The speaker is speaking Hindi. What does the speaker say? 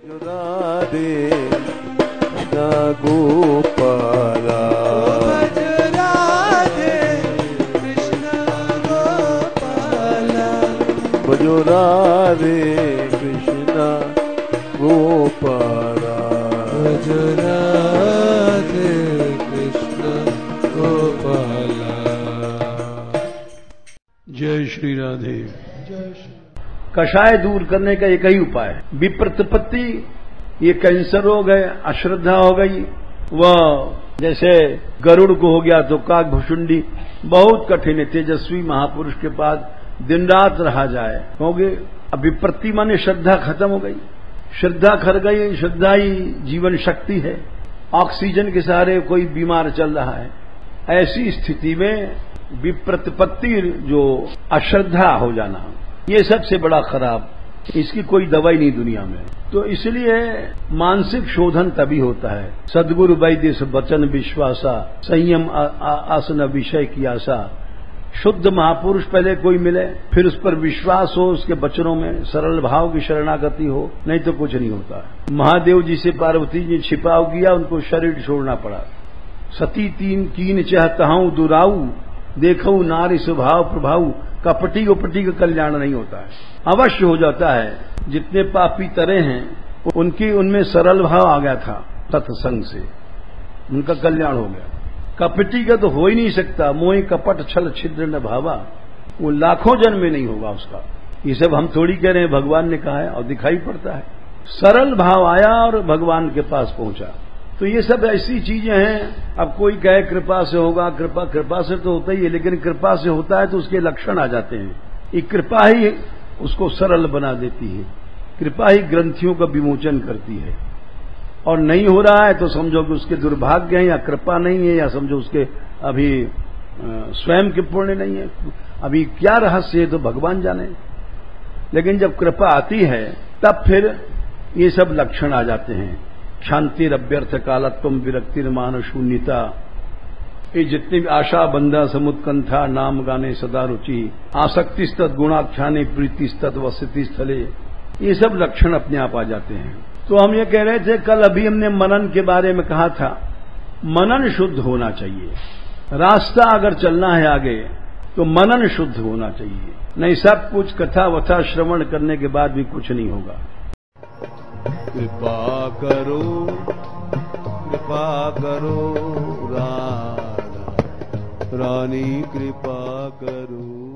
राधे गोपाला भजो राधे कृष्ण गोपाला भजो राधे कृष्ण गोपाला। जय श्री राधे। जय श्री। कषाय दूर करने का एक ही उपाय है, विप्रतिपत्ति। ये कैंसर रोग है, अश्रद्धा हो गई, वह जैसे गरुड़ को हो गया तो काकभुषुंडी, बहुत कठिन है। तेजस्वी महापुरुष के पास दिन रात रहा जाए, क्योंकि अब विप्रति माने श्रद्धा खत्म हो गई। श्रद्धा खर गई, श्रद्धा ही जीवन शक्ति है। ऑक्सीजन के सहारे कोई बीमार चल रहा है। ऐसी स्थिति में विप्रतिपत्ति जो अश्रद्धा हो जाना, ये सबसे बड़ा खराब, इसकी कोई दवाई नहीं दुनिया में। तो इसलिए मानसिक शोधन तभी होता है। सद्गुरु वैद्य वचन विश्वासा, संयम आसन विषय की आशा। शुद्ध महापुरुष पहले कोई मिले, फिर उस पर विश्वास हो, उसके वचनों में सरल भाव की शरणागति हो, नहीं तो कुछ नहीं होता। महादेव जी से पार्वती जी छिपाव किया, उनको शरीर छोड़ना पड़ा। सती तीन कीन चाहताऊं दुराऊ, देखो नारी स्वभाव प्रभाव। कपटी उपटी का कल्याण नहीं होता है, अवश्य हो जाता है। जितने पापी तरे हैं उनमें सरल भाव आ गया था सत्संग से, उनका कल्याण हो गया। कपटी का तो हो ही नहीं सकता। मोहि कपट छल छिद्र न भावा, वो लाखों जन्म में नहीं होगा उसका। ये सब हम थोड़ी कह रहे हैं, भगवान ने कहा है और दिखाई पड़ता है। सरल भाव आया और भगवान के पास पहुंचा। तो ये सब ऐसी चीजें हैं। अब कोई कहे कृपा से होगा, कृपा से तो होता ही है, लेकिन कृपा से होता है तो उसके लक्षण आ जाते हैं। ये कृपा ही उसको सरल बना देती है, कृपा ही ग्रंथियों का विमोचन करती है। और नहीं हो रहा है तो समझो कि उसके दुर्भाग्य है, या कृपा नहीं है, या समझो उसके अभी स्वयं के पुण्य नहीं है। अभी क्या रहस्य है तो भगवान जाने। लेकिन जब कृपा आती है तब फिर ये सब लक्षण आ जाते हैं। शांति अभ्यर्थ कालत्व विरक्तिर्मान शून्यता, ये जितनी भी आशा बंधा समुत्कंठा, नाम गाने सदा रुचि, आसक्तिस्तत् गुणाख्याने प्रीतिस्तत् वसति स्थले, ये सब लक्षण अपने आप आ जाते हैं। तो हम ये कह रहे थे कल, अभी हमने मनन के बारे में कहा था। मनन शुद्ध होना चाहिए। रास्ता अगर चलना है आगे तो मनन शुद्ध होना चाहिए, नहीं सब कुछ कथा वथा श्रवण करने के बाद भी कुछ नहीं होगा। कृपा करो रानी, कृपा करो।